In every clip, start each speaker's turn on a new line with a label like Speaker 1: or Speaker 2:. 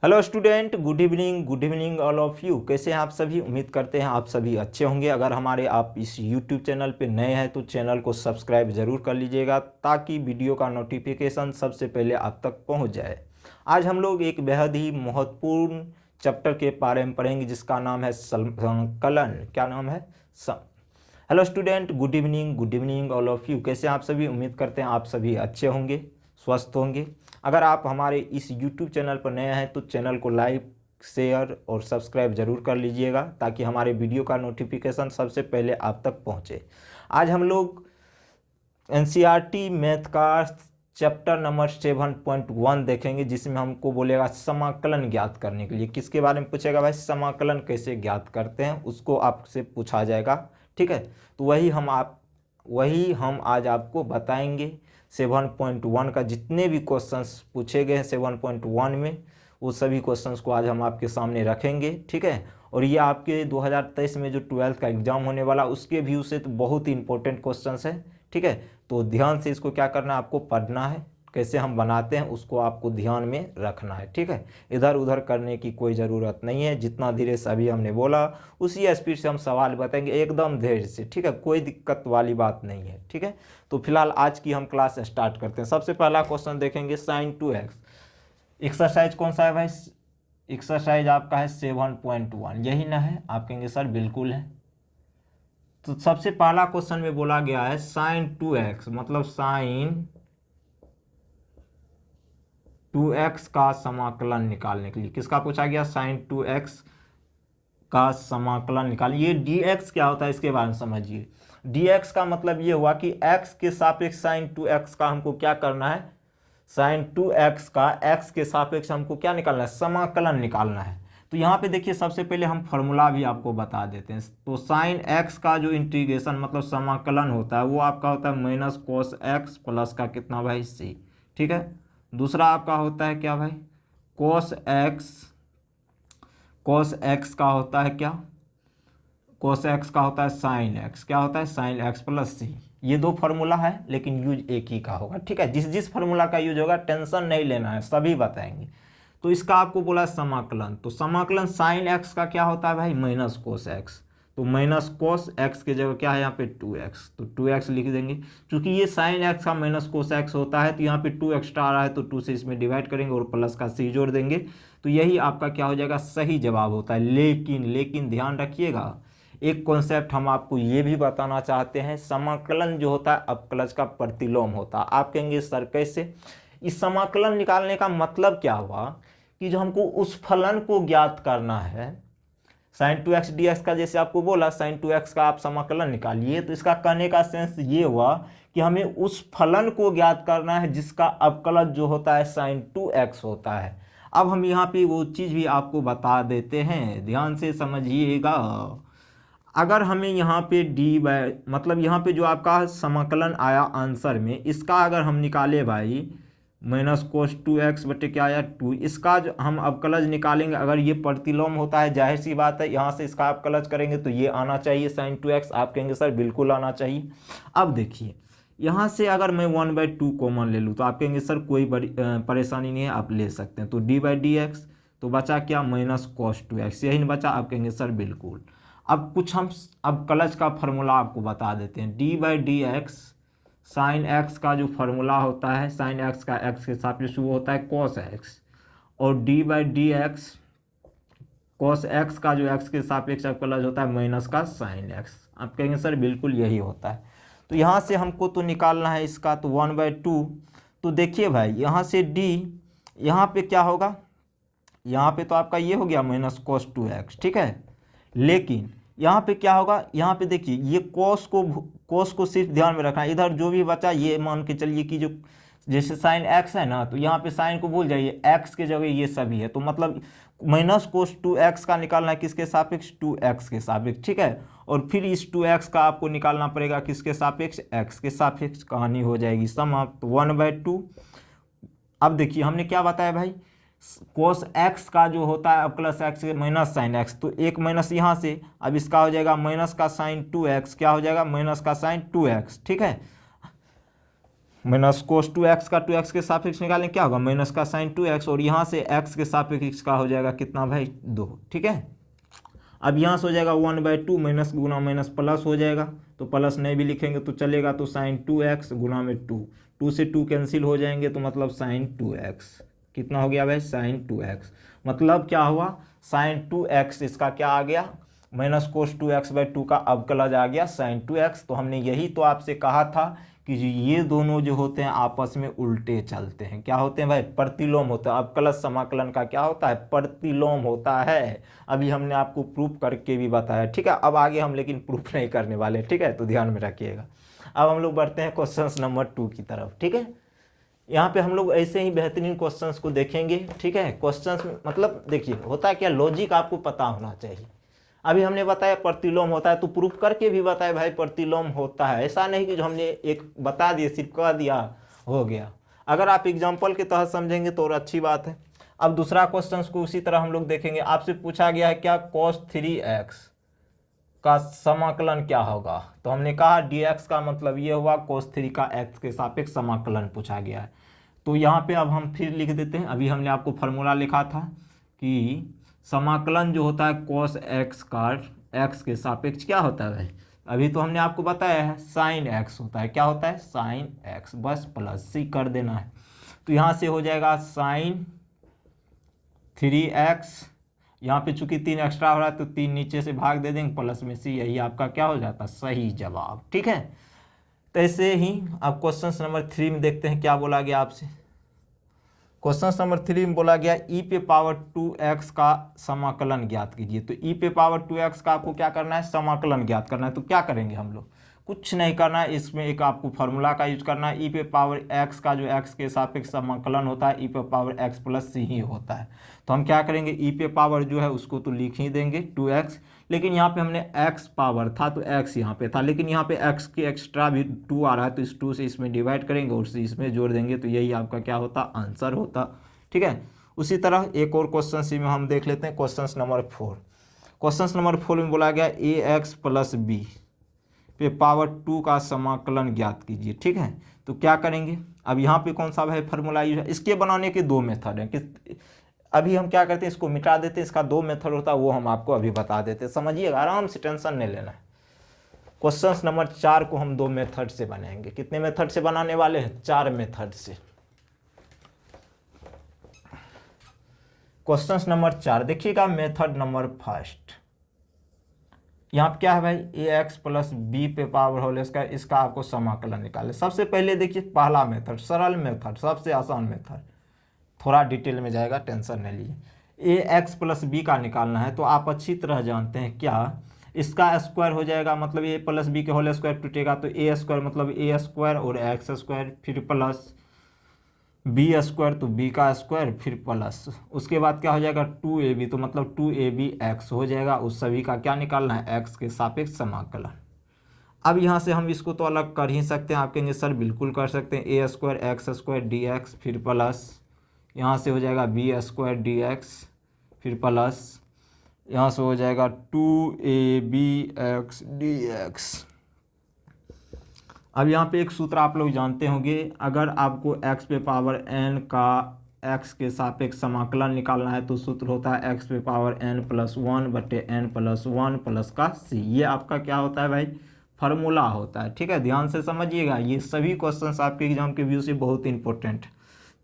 Speaker 1: Hello student, good evening all of you. कैसे हैं आप सभी? उम्मीद करते हैं आप सभी अच्छे होंगे। अगर हमारे आप इस यूट्यूब चैनल पे नए हैं तो चैनल को सब्सक्राइब ज़रूर कर लीजिएगा ताकि वीडियो का नोटिफिकेशन सबसे पहले आप तक पहुंच जाए। आज हम लोग एक बेहद ही महत्वपूर्ण चैप्टर के बारे में पढ़ेंगे जिसका नाम है संकलन। क्या नाम है? Hello student, good evening all of you. कैसे हैं आप सभी? उम्मीद करते हैं आप सभी अच्छे होंगे, स्वस्थ होंगे। अगर आप हमारे इस YouTube चैनल पर नए हैं तो चैनल को लाइक, शेयर और सब्सक्राइब जरूर कर लीजिएगा ताकि हमारे वीडियो का नोटिफिकेशन सबसे पहले आप तक पहुंचे। आज हम लोग NCERT मैथ का चैप्टर नंबर 7.1 देखेंगे जिसमें हमको बोलेगा समाकलन ज्ञात करने के लिए। किसके बारे में पूछेगा भाई? समाकलन कैसे ज्ञात करते हैं उसको आपसे पूछा जाएगा। ठीक है, तो वही हम आज आपको बताएंगे। 7.1 का जितने भी क्वेश्चंस पूछे गए हैं 7.1 में, वो सभी क्वेश्चंस को आज हम आपके सामने रखेंगे। ठीक है, और ये आपके 2023 में जो 12th का एग्जाम होने वाला उसके व्यू से तो बहुत ही इंपॉर्टेंट क्वेश्चंस है। ठीक है, तो ध्यान से इसको क्या करना है, आपको पढ़ना है। कैसे हम बनाते हैं उसको आपको ध्यान में रखना है। ठीक है, इधर उधर करने की कोई ज़रूरत नहीं है। जितना धीरे से अभी हमने बोला उसी स्पीड से हम सवाल बताएंगे, एकदम धीरे से। ठीक है, कोई दिक्कत वाली बात नहीं है। ठीक है, तो फिलहाल आज की हम क्लास स्टार्ट करते हैं। सबसे पहला क्वेश्चन देखेंगे sin 2x। एक्सरसाइज कौन सा है भाई? एक्सरसाइज आपका है 7.1, यही ना है? आप कहेंगे सर बिल्कुल है। तो सबसे पहला क्वेश्चन में बोला गया है sin 2x, मतलब sin 2x का समाकलन निकालने के लिए। किसका पूछा गया? sin 2x का समाकलन निकालिए। ये dx क्या होता है इसके बारे में समझिए। dx का मतलब ये हुआ कि x के सापेक्ष sin 2x का हमको क्या करना है? sin 2x का x के सापेक्ष हमको क्या निकालना है? समाकलन निकालना है। तो यहाँ पे देखिए, सबसे पहले हम फॉर्मूला भी आपको बता देते हैं। तो sin x का जो इंटीग्रेशन मतलब समाकलन होता है वो आपका होता है माइनस कोस x प्लस का कितना भाई? c। ठीक है, दूसरा आपका होता है क्या भाई? कोस x का होता है क्या? कोस x का होता है साइन x। क्या होता है? Sine x plus c। ये दो फार्मूला है लेकिन यूज एक ही का होगा। ठीक है, जिस जिस फार्मूला का यूज होगा टेंशन नहीं लेना है, सभी बताएंगे। तो इसका आपको बोला समाकलन, तो समाकलन साइन x का क्या होता है भाई? Minus cos x। तो माइनस कोस x की जगह क्या है यहाँ पे? 2x, तो 2x लिख देंगे। क्योंकि ये साइन x का माइनस कोस x होता है तो यहाँ पे 2 एक्स्ट्रा आ रहा है तो 2 से इसमें डिवाइड करेंगे और प्लस का c जोड़ देंगे। तो यही आपका क्या हो जाएगा? सही जवाब होता है। लेकिन ध्यान रखिएगा, एक कॉन्सेप्ट हम आपको ये भी बताना चाहते हैं। समाकलन जो होता है अवकलज का प्रतिलोम होता है। आप कहेंगे सर कैसे? इस समाकलन निकालने का मतलब क्या हुआ कि जो हमको उस फलन को ज्ञात करना है sin 2x dx का, जैसे आपको बोला sin 2x का आप समाकलन निकालिए, तो इसका कहने का सेंस ये हुआ कि हमें उस फलन को ज्ञात करना है जिसका अवकलज जो होता है sin 2x होता है। अब हम यहाँ पे वो चीज़ भी आपको बता देते हैं, ध्यान से समझिएगा। अगर हमें यहाँ पे मतलब यहाँ पे जो आपका समाकलन आया आंसर में, इसका अगर हम निकाले भाई माइनस कोस 2x बटे क्या आया 2, इसका जो हम अवकलज निकालेंगे, अगर ये प्रतिलोम होता है जाहिर सी बात है यहाँ से इसका अवकलज करेंगे तो ये आना चाहिए sin 2x। आप कहेंगे सर बिल्कुल आना चाहिए। अब देखिए, यहाँ से अगर मैं 1/2 कॉमन ले लूँ तो आप कहेंगे सर कोई बड़ी परेशानी नहीं है, आप ले सकते हैं। तो d/dx तो बचा क्या? माइनस कोस 2x, यही नहीं बचा? आप कहेंगे सर बिल्कुल। अब कुछ हम अवकलज का फार्मूला आपको बता देते हैं। d/dx साइन x का जो फार्मूला होता है, साइन x का x के सापेक्ष वो होता है cos x, और d/dx cos x का जो x के सापेक्ष अवकलज होता है माइनस का साइन x। आप कहेंगे सर बिल्कुल यही होता है। तो यहाँ से हमको तो निकालना है इसका, तो 1/2। तो देखिए भाई यहाँ से d, यहाँ पे क्या होगा? यहाँ पे तो आपका ये हो गया माइनस कोस 2x। ठीक है, लेकिन यहाँ पे क्या होगा? यहाँ पे देखिए ये कोस को सिर्फ ध्यान में रखना है। इधर जो भी बचा ये मान के चलिए कि जो जैसे साइन x है ना, तो यहाँ पे साइन को भूल जाइए, x के जगह ये सभी है। तो मतलब माइनस कोस 2x का निकालना है किसके सापेक्ष? 2x के सापेक्ष। ठीक है, और फिर इस 2x का आपको निकालना पड़ेगा किसके सापेक्ष? x के सापेक्ष। कहानी हो जाएगी समाप्त। 1/2। अब देखिए हमने क्या बताया भाई? कोस x का जो होता है अब plus x minus sine x, तो एक माइनस यहाँ से, अब इसका हो जाएगा माइनस का साइन 2x। क्या हो जाएगा? माइनस का साइन 2x। ठीक है, माइनस कोस 2x का 2x के सापेक्ष निकालें, क्या होगा माइनस का साइन 2x, और यहाँ से x के सापेक्ष का हो जाएगा कितना भाई 2, ठीक है। अब यहाँ से हो जाएगा 1/2 माइनस गुना माइनस प्लस हो जाएगा, तो प्लस नहीं भी लिखेंगे तो चलेगा, तो साइन 2x गुना में 2 से 2 कैंसिल हो जाएंगे, तो मतलब साइन 2x कितना हो गया भाई साइन 2x, मतलब क्या हुआ साइन 2x, इसका क्या आ गया माइनस कोस 2x/2 का अवकलज आ गया साइन 2x। तो हमने यही तो आपसे कहा था कि जो ये दोनों जो होते हैं आपस में उल्टे चलते हैं, क्या होते हैं भाई प्रतिलोम होता है। अवकलज समाकलन का क्या होता है प्रतिलोम होता है, अभी हमने आपको प्रूफ करके भी बताया, ठीक है। अब आगे हम लेकिन प्रूफ नहीं करने वाले, ठीक है, तो ध्यान में रखिएगा। अब हम लोग बढ़ते हैं क्वेश्चन नंबर 2 की तरफ, ठीक है। यहाँ पे हम लोग ऐसे ही बेहतरीन क्वेश्चंस को देखेंगे, ठीक है। क्वेश्चंस मतलब देखिए होता है क्या, लॉजिक आपको पता होना चाहिए। अभी हमने बताया प्रतिलोम होता है, तो प्रूफ करके भी बताया भाई प्रतिलोम होता है, ऐसा नहीं कि जो हमने एक बता दिए सिर्फ कह दिया हो गया। अगर आप एग्जाम्पल के तहत समझेंगे तो और अच्छी बात है। अब दूसरा क्वेश्चन को उसी तरह हम लोग देखेंगे। आपसे पूछा गया है क्या cos 3x का समाकलन क्या होगा, तो हमने कहा dx का मतलब ये हुआ cos 3 का x के सापेक्ष समाकलन पूछा गया है। तो यहाँ पे अब हम फिर लिख देते हैं, अभी हमने आपको फार्मूला लिखा था कि समाकलन जो होता है cos x का x के सापेक्ष क्या होता है भाई, अभी तो हमने आपको बताया है साइन x होता है, क्या होता है साइन x, बस प्लस सी कर देना है। तो यहाँ से हो जाएगा साइन 3x, यहाँ पे चूंकि 3 एक्स्ट्रा हो रहा है तो 3 नीचे से भाग दे देंगे, प्लस में सी, यही आपका क्या हो जाता है सही जवाब, ठीक है। तो ऐसे ही अब क्वेश्चन नंबर 3 में देखते हैं क्या बोला गया आपसे। क्वेश्चन नंबर 3 में बोला गया e पे पावर 2x का समाकलन ज्ञात कीजिए। तो e पे पावर 2x का आपको क्या करना है समाकलन ज्ञात करना है। तो क्या करेंगे हम लोग, कुछ नहीं करना है, इसमें एक आपको फार्मूला का यूज करना है। e पे पावर x का जो x के सापेक्ष समाकलन होता है e पे पावर x प्लस सी ही होता है। तो हम क्या करेंगे e पे पावर जो है उसको तो लिख ही देंगे 2x, लेकिन यहाँ पे हमने x पावर था तो x यहाँ पे था, लेकिन यहाँ पे x के एक्स्ट्रा भी 2 आ रहा है, तो इस 2 से इसमें डिवाइड करेंगे और इसमें जोड़ देंगे, तो यही आपका क्या होता आंसर होता, ठीक है। उसी तरह एक और क्वेश्चन सी में हम देख लेते हैं क्वेश्चन नंबर 4। क्वेश्चन नंबर 4 में बोला गया ax प्लस बी पे पावर 2 का समाकलन ज्ञात कीजिए, ठीक है। तो क्या करेंगे, अब यहाँ पे कौन सा है फार्मूला यूज है, इसके बनाने के 2 मेथड हैं। अभी हम क्या करते हैं इसको मिटा देते हैं, इसका 2 मेथड होता है वो हम आपको अभी बता देते हैं, समझिएगा आराम से, टेंशन नहीं लेना है। क्वेश्चन नंबर 4 को हम 2 मेथड से बनाएंगे। कितने मेथड से बनाने वाले हैं 4 मेथड से। क्वेश्चन नंबर 4 देखिएगा, मेथड नंबर फर्स्ट, यहाँ पे क्या है भाई ax प्लस बी पे पावर होल स्क्वायर, इसका आपको समाकलन निकाले। सबसे पहले देखिए पहला मेथड सरल मेथड, सबसे आसान मेथड, थोड़ा डिटेल में जाएगा टेंशन नहीं लीजिए। ax प्लस बी का निकालना है, तो आप अच्छी तरह जानते हैं क्या, इसका स्क्वायर हो जाएगा मतलब a प्लस बी के होल स्क्वायर टूटेगा, तो a स्क्वायर मतलब a स्क्वायर और x स्क्वायर, फिर प्लस बी स्क्वायर तो बी का स्क्वायर, फिर प्लस उसके बाद क्या हो जाएगा 2ab, तो मतलब 2abx हो जाएगा। उस सभी का क्या निकालना है x के सापेक्ष समाकलन। अब यहाँ से हम इसको तो अलग कर ही सकते हैं, आप कहेंगे सर बिल्कुल कर सकते हैं, a square x square D x, फिर प्लस यहाँ से हो जाएगा बी स्क्वायर डी एक्स, फिर प्लस यहाँ से हो जाएगा 2abx dx। अब यहाँ पे एक सूत्र आप लोग जानते होंगे, अगर आपको x पे पावर n का x के सापेक्ष समाकलन निकालना है तो सूत्र होता है x पे पावर n प्लस 1 बटे n प्लस 1 प्लस का c। ये आपका क्या होता है भाई फार्मूला होता है, ठीक है। ध्यान से समझिएगा, ये सभी क्वेश्चंस आपके एग्जाम के व्यू से बहुत इंपॉर्टेंट।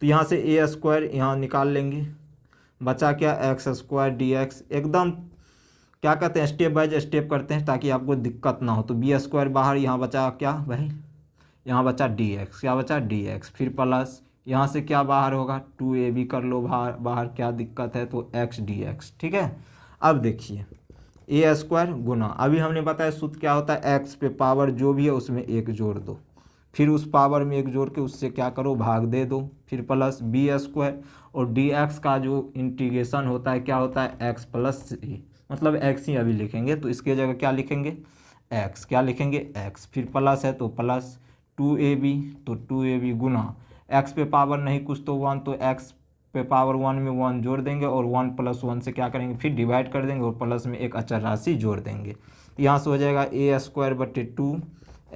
Speaker 1: तो यहाँ से a स्क्वायर यहाँ निकाल लेंगे, बचा क्या एक्स स्क्वायर डी एक्स। एकदम क्या कहते हैं स्टेप बाय स्टेप करते हैं ताकि आपको दिक्कत ना हो। तो बी स्क्वायर बाहर, यहाँ बचा क्या भाई, यहाँ बचा डी एक्स, क्या बचा डी एक्स, फिर प्लस यहाँ से क्या बाहर होगा 2ab कर लो बाहर, बाहर क्या दिक्कत है तो x dx, ठीक है। अब देखिए a स्क्वायर गुना, अभी हमने बताया सूत्र क्या होता है x पे पावर जो भी है उसमें 1 जोड़ दो, फिर उस पावर में 1 जोड़ के उससे क्या करो भाग दे दो, फिर प्लस बी स्क्वायर और dx का जो इंटीग्रेशन होता है क्या होता है x प्लस c, मतलब x ही अभी लिखेंगे, तो इसके जगह क्या लिखेंगे x, क्या लिखेंगे x, फिर प्लस है तो प्लस 2ab, तो 2ab गुना x पे पावर नहीं कुछ तो 1, तो x पे पावर 1 में 1 जोड़ देंगे और 1 प्लस 1 से क्या करेंगे फिर डिवाइड कर देंगे और प्लस में एक अचर राशि जोड़ देंगे। तो यहाँ से हो जाएगा a स्क्वायर बटे 2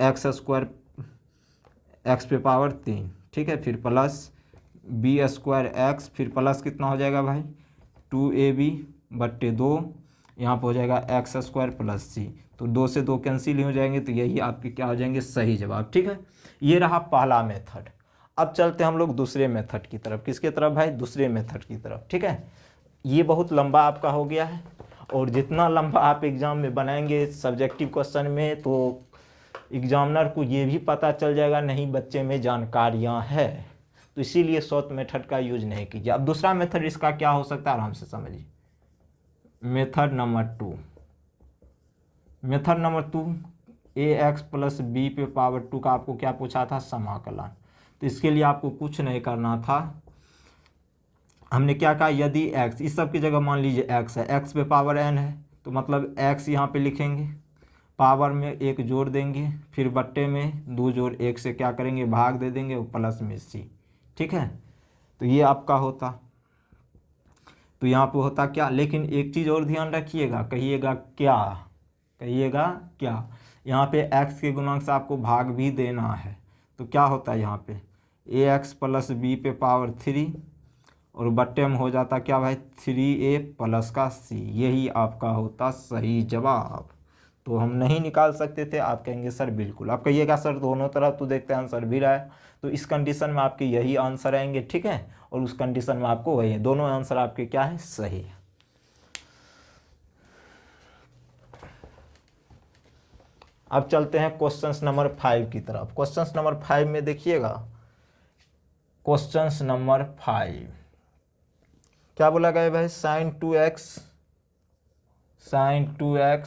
Speaker 1: एक्स स्क्वायर एक्स पे पावर 3, ठीक है, फिर प्लस बी स्क्वायर एक्स, फिर प्लस कितना हो जाएगा भाई 2ab बट्टे 2, यहाँ पर हो जाएगा एक्स स्क्वायर प्लस सी, तो 2 से 2 कैंसिल हो जाएंगे, तो यही आपके क्या हो जाएंगे सही जवाब, ठीक है। ये रहा पहला मेथड। अब चलते हैं हम लोग दूसरे मेथड की तरफ। किसके तरफ भाई? दूसरे मेथड की तरफ, ठीक है। ये बहुत लंबा आपका हो गया है, और जितना लंबा आप एग्ज़ाम में बनाएंगे सब्जेक्टिव क्वेश्चन में, तो एग्जामिनर को ये भी पता चल जाएगा नहीं बच्चे में जानकारियाँ है, तो इसीलिए शॉर्ट मेथड का यूज नहीं कीजिए। अब दूसरा मेथड इसका क्या हो सकता है, आराम से समझिए। Method number 2, method number 2 ax plus B पे पावर 2 का आपको क्या पूछा था, समाकलन। तो इसके लिए आपको कुछ नहीं करना था, हमने क्या कहा, यदि x, इस सब की जगह मान लीजिए x है, x पे पावर n है, तो मतलब x यहाँ पे लिखेंगे, पावर में 1 जोड़ देंगे, फिर बट्टे में 2 जोड़ 1 से क्या करेंगे, भाग दे देंगे, और प्लस में c, ठीक है। तो ये आपका होता, तो यहाँ पे होता क्या, लेकिन एक चीज़ और ध्यान रखिएगा, कहिएगा क्या, कहिएगा क्या, यहाँ पे x के गुणांक से आपको भाग भी देना है, तो क्या होता है यहाँ पे ax प्लस बी पे पावर 3, और बट्टे में हो जाता क्या भाई 3a प्लस का c, यही आपका होता सही जवाब। तो हम नहीं निकाल सकते थे, आप कहेंगे सर बिल्कुल, आप कहिएगा सर दोनों तरफ तो देखते हैं आंसर भी रहा है, तो इस कंडीशन में आपके यही आंसर आएंगे, ठीक है, और उस कंडीशन में आपको वही है, दोनों आंसर आपके क्या है, सही है। अब चलते हैं क्वेश्चन नंबर 5 की तरफ। क्वेश्चन नंबर 5 में देखिएगा, क्वेश्चन नंबर 5 क्या बोला गया भाई, साइन 2x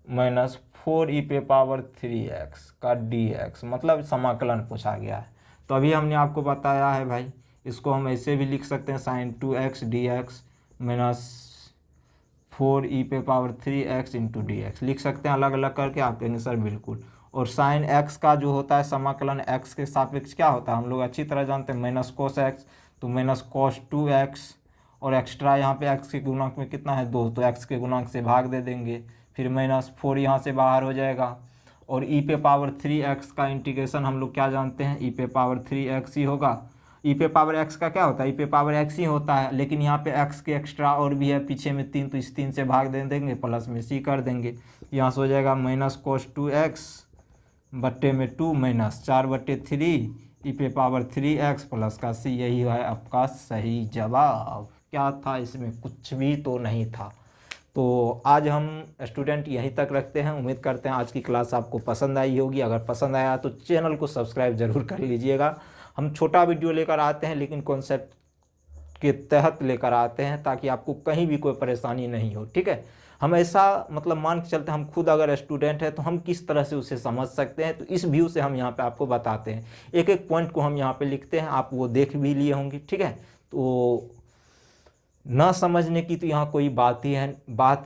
Speaker 1: माइनस 4e पे पावर 3x का dx, मतलब समाकलन पूछा गया है। तो अभी हमने आपको बताया है भाई, इसको हम ऐसे भी लिख सकते हैं, sign 2x dx minus 4e पे पावर 3x इंटू डी लिख सकते हैं अलग अलग करके, आप कहेंगे सर बिल्कुल। और साइन x का जो होता है समाकलन x के सापेक्ष क्या होता है, हम लोग अच्छी तरह जानते हैं, माइनस कोस x, तो माइनस कोस 2x, और एक्स्ट्रा यहाँ पे x के गुणांक में कितना है 2, तो x के गुणांक से भाग दे देंगे, फिर माइनस 4 यहाँ से बाहर हो जाएगा, और e पे पावर 3x का इंटीग्रेशन हम लोग क्या जानते हैं, e पे पावर 3x ही होगा। ई पे पावर एक्स का क्या होता है, ई पे पावर एक्स ही होता है, लेकिन यहाँ पे एक्स के एक्स्ट्रा और भी है पीछे में 3, तो इस 3 से भाग दे देंगे, प्लस में सी कर देंगे, यहाँ से हो जाएगा माइनस कोस 2x बट्टे में 2 माइनस 4/3 ई पे पावर 3x प्लस का सी, यही है आपका सही जवाब। क्या था इसमें, कुछ भी तो नहीं था। तो आज हम स्टूडेंट यहीं तक रखते हैं, उम्मीद करते हैं आज की क्लास आपको पसंद आई होगी। अगर पसंद आया तो चैनल को सब्सक्राइब ज़रूर कर लीजिएगा। हम छोटा वीडियो लेकर आते हैं, लेकिन कॉन्सेप्ट के तहत लेकर आते हैं, ताकि आपको कहीं भी कोई परेशानी नहीं हो, ठीक है। हम ऐसा मतलब मान के चलते हैं, हम खुद अगर स्टूडेंट है तो हम किस तरह से उसे समझ सकते हैं, तो इस व्यू से हम यहाँ पे आपको बताते हैं, एक एक पॉइंट को हम यहाँ पे लिखते हैं, आप वो देख भी लिए होंगे, ठीक है। तो ना समझने की तो यहाँ कोई बात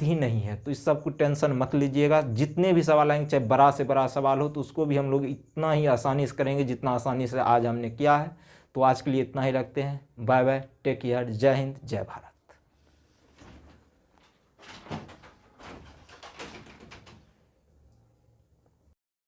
Speaker 1: ही नहीं है, तो इस सब को टेंशन मत लीजिएगा। जितने भी सवाल आएंगे, चाहे बड़ा से बड़ा सवाल हो, तो उसको भी हम लोग इतना ही आसानी से करेंगे जितना आसानी से आज हमने किया है। तो आज के लिए इतना ही रखते हैं, बाय बाय, टेक केयर, जय हिंद, जय भारत।